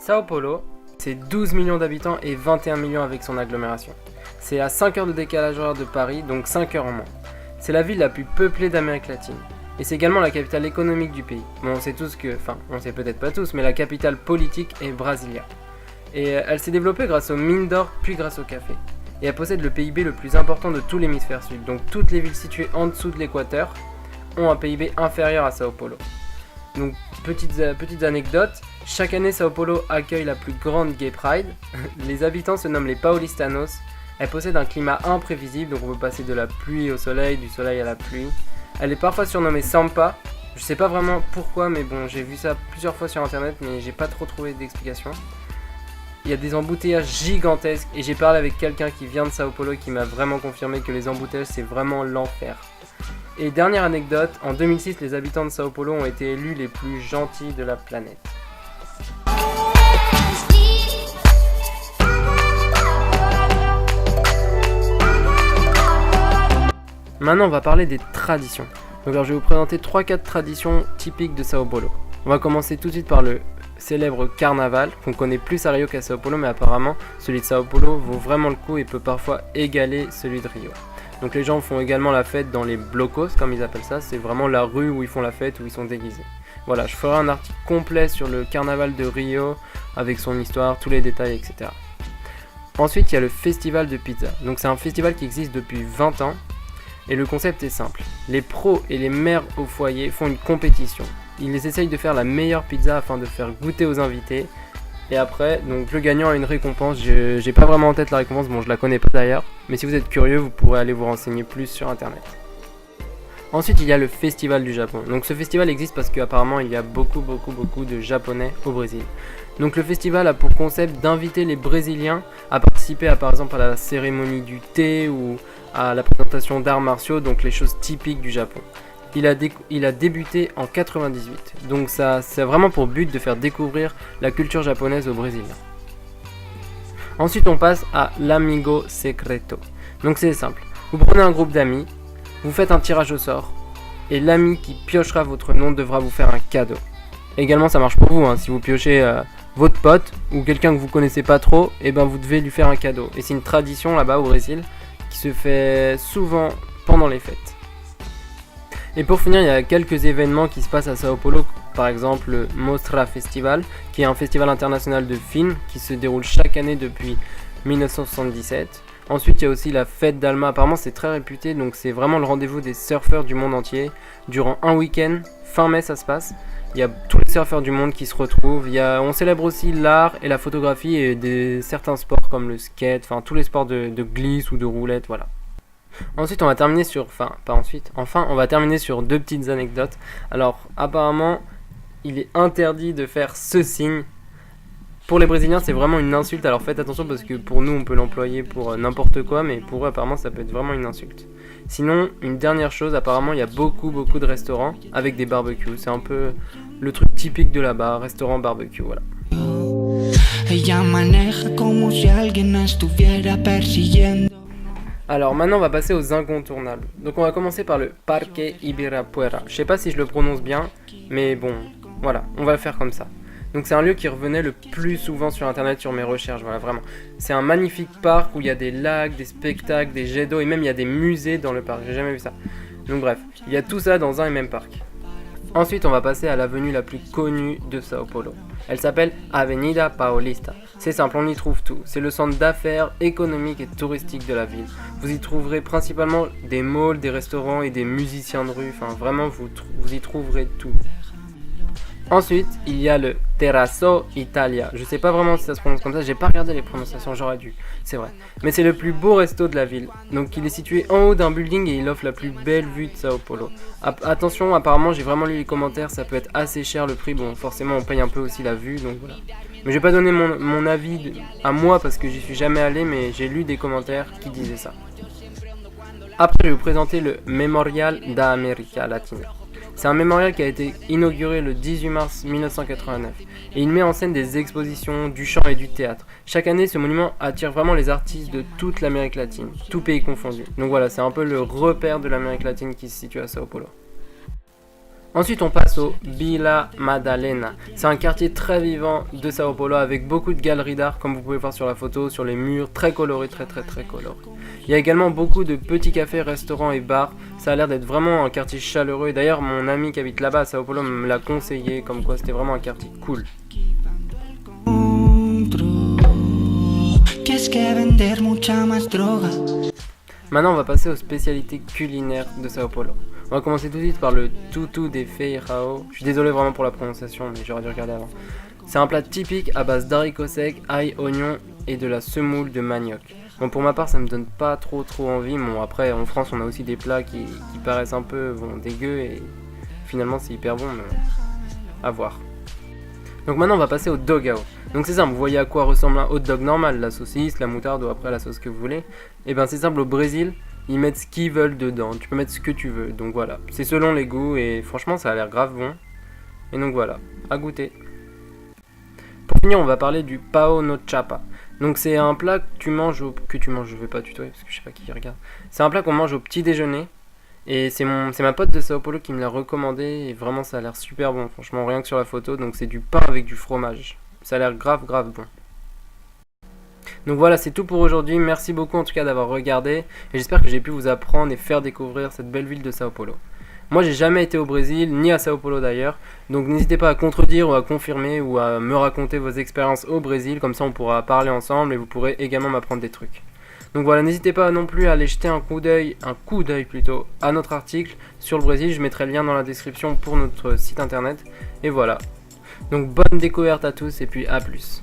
Sao Paulo, c'est 12 millions d'habitants et 21 millions avec son agglomération. C'est à 5 heures de décalage horaire de Paris, donc 5 heures en moins. C'est la ville la plus peuplée d'Amérique latine. Et c'est également la capitale économique du pays. Bon, on sait tous que, enfin, on sait peut-être pas tous, mais la capitale politique est Brasilia. Et elle s'est développée grâce aux mines d'or, puis grâce au café. Et elle possède le PIB le plus important de tout l'hémisphère sud. Donc toutes les villes situées en dessous de l'équateur ont un PIB inférieur à Sao Paulo. Donc petites anecdotes, chaque année Sao Paulo accueille la plus grande Gay Pride. Les habitants se nomment les Paulistanos. Elle possède un climat imprévisible, donc on peut passer de la pluie au soleil, du soleil à la pluie. Elle est parfois surnommée Sampa. Je sais pas vraiment pourquoi, mais bon, j'ai vu ça plusieurs fois sur internet, mais j'ai pas trop trouvé d'explication. Il y a des embouteillages gigantesques et j'ai parlé avec quelqu'un qui vient de Sao Paulo et qui m'a vraiment confirmé que les embouteillages c'est vraiment l'enfer. Et dernière anecdote, en 2006 les habitants de Sao Paulo ont été élus les plus gentils de la planète. Maintenant on va parler des traditions. Donc alors, je vais vous présenter 3-4 traditions typiques de Sao Paulo. On va commencer tout de suite par le célèbre carnaval, qu'on connaît plus à Rio qu'à Sao Paulo, mais apparemment celui de Sao Paulo vaut vraiment le coup et peut parfois égaler celui de Rio. Donc les gens font également la fête dans les blocos, comme ils appellent ça, c'est vraiment la rue où ils font la fête, où ils sont déguisés. Voilà, je ferai un article complet sur le carnaval de Rio, avec son histoire, tous les détails, etc. Ensuite, il y a le festival de pizza. Donc c'est un festival qui existe depuis 20 ans, et le concept est simple. Les pros et les mères au foyer font une compétition. Ils essayent de faire la meilleure pizza afin de faire goûter aux invités. Et après, donc le gagnant a une récompense. J'ai pas vraiment en tête la récompense, bon je la connais pas d'ailleurs. Mais si vous êtes curieux, vous pourrez aller vous renseigner plus sur internet. Ensuite, il y a le festival du Japon. Donc ce festival existe parce qu'apparemment il y a beaucoup de japonais au Brésil. Donc le festival a pour concept d'inviter les Brésiliens à participer par exemple à la cérémonie du thé ou à la présentation d'arts martiaux, donc les choses typiques du Japon. Il a débuté en 98, donc ça c'est vraiment pour but de faire découvrir la culture japonaise aux Brésiliens. Ensuite on passe à l'Amigo Secreto. Donc c'est simple, vous prenez un groupe d'amis, vous faites un tirage au sort, et l'ami qui piochera votre nom devra vous faire un cadeau. Également ça marche pour vous, si vous piochez votre pote ou quelqu'un que vous connaissez pas trop, et ben vous devez lui faire un cadeau. Et c'est une tradition là-bas au Brésil qui se fait souvent pendant les fêtes. Et pour finir, il y a quelques événements qui se passent à Sao Paulo, par exemple le Mostra Festival, qui est un festival international de films qui se déroule chaque année depuis 1977. Ensuite, il y a aussi la fête d'Alma, apparemment c'est très réputé, donc c'est vraiment le rendez-vous des surfeurs du monde entier. Durant un week-end, fin mai ça se passe, il y a tous les surfeurs du monde qui se retrouvent. On célèbre aussi l'art et la photographie et certains sports comme le skate, enfin tous les sports de glisse ou de roulette, voilà. Ensuite, on va terminer sur, on va terminer sur 2 petites anecdotes. Alors, apparemment, il est interdit de faire ce signe. Pour les Brésiliens, c'est vraiment une insulte. Alors faites attention parce que pour nous, on peut l'employer pour n'importe quoi, mais pour eux, apparemment, ça peut être vraiment une insulte. Sinon, une dernière chose, apparemment, il y a beaucoup de restaurants avec des barbecues. C'est un peu le truc typique de là-bas, restaurant barbecue, voilà. Alors maintenant on va passer aux incontournables. Donc on va commencer par le Parque Ibirapuera. Je sais pas si je le prononce bien, mais bon, voilà, on va le faire comme ça. Donc c'est un lieu qui revenait le plus souvent sur internet sur mes recherches, voilà vraiment. C'est un magnifique parc où il y a des lacs, des spectacles, des jets d'eau et même il y a des musées dans le parc, j'ai jamais vu ça. Donc bref, il y a tout ça dans un et même parc. Ensuite on va passer à l'avenue la plus connue de Sao Paulo. Elle s'appelle Avenida Paulista. C'est simple, on y trouve tout. C'est le centre d'affaires, économique et touristique de la ville. Vous y trouverez principalement des malls, des restaurants et des musiciens de rue. Enfin vraiment, vous y trouverez tout. Ensuite, il y a le Terrazzo Italia. Je sais pas vraiment si ça se prononce comme ça, j'ai pas regardé les prononciations, j'aurais dû, c'est vrai. Mais c'est le plus beau resto de la ville. Donc il est situé en haut d'un building et il offre la plus belle vue de Sao Paulo. Attention, apparemment j'ai vraiment lu les commentaires, ça peut être assez cher le prix. Bon, forcément on paye un peu aussi la vue, donc voilà. Mais je vais pas donner mon avis à moi parce que j'y suis jamais allé, mais j'ai lu des commentaires qui disaient ça. Après, je vais vous présenter le Memorial da América Latina. C'est un mémorial qui a été inauguré le 18 mars 1989 et il met en scène des expositions, du chant et du théâtre. Chaque année, ce monument attire vraiment les artistes de toute l'Amérique latine, tout pays confondu. Donc voilà, c'est un peu le repère de l'Amérique latine qui se situe à Sao Paulo. Ensuite on passe au Vila Madalena. C'est un quartier très vivant de Sao Paulo avec beaucoup de galeries d'art comme vous pouvez voir sur la photo, sur les murs, très colorés, très colorés. Il y a également beaucoup de petits cafés, restaurants et bars. Ça a l'air d'être vraiment un quartier chaleureux. Et d'ailleurs mon ami qui habite là-bas à Sao Paulo me l'a conseillé, comme quoi c'était vraiment un quartier cool. Maintenant on va passer aux spécialités culinaires de Sao Paulo. On va commencer tout de suite par le tutu de feijão. Je suis désolé vraiment pour la prononciation, mais j'aurais dû regarder avant. C'est un plat typique à base d'haricots secs, ail, oignons et de la semoule de manioc. Bon, pour ma part, ça me donne pas trop envie. Bon, après, en France, on a aussi des plats qui paraissent un peu dégueux et finalement, c'est hyper bon, mais à voir. Donc maintenant, on va passer au dogao. Donc c'est simple, vous voyez à quoi ressemble un hot dog normal, la saucisse, la moutarde ou après la sauce que vous voulez. Et ben c'est simple, au Brésil, ils mettent ce qu'ils veulent dedans, tu peux mettre ce que tu veux. Donc voilà, c'est selon les goûts et franchement ça a l'air grave bon. Et donc voilà, à goûter. Pour finir, on va parler du pão no chapa. Donc c'est un plat que tu manges, je vais pas tutoyer parce que je sais pas qui regarde. C'est un plat qu'on mange au petit déjeuner. Et c'est ma pote de Sao Paulo qui me l'a recommandé et vraiment ça a l'air super bon, franchement rien que sur la photo. Donc c'est du pain avec du fromage. Ça a l'air grave bon. Donc voilà, c'est tout pour aujourd'hui. Merci beaucoup en tout cas d'avoir regardé. Et j'espère que j'ai pu vous apprendre et faire découvrir cette belle ville de Sao Paulo. Moi j'ai jamais été au Brésil, ni à Sao Paulo d'ailleurs. Donc n'hésitez pas à contredire ou à confirmer ou à me raconter vos expériences au Brésil. Comme ça on pourra parler ensemble et vous pourrez également m'apprendre des trucs. Donc voilà, n'hésitez pas non plus à aller jeter un coup d'œil plutôt à notre article sur le Brésil. Je mettrai le lien dans la description pour notre site internet. Et voilà. Donc bonne découverte à tous et puis à plus.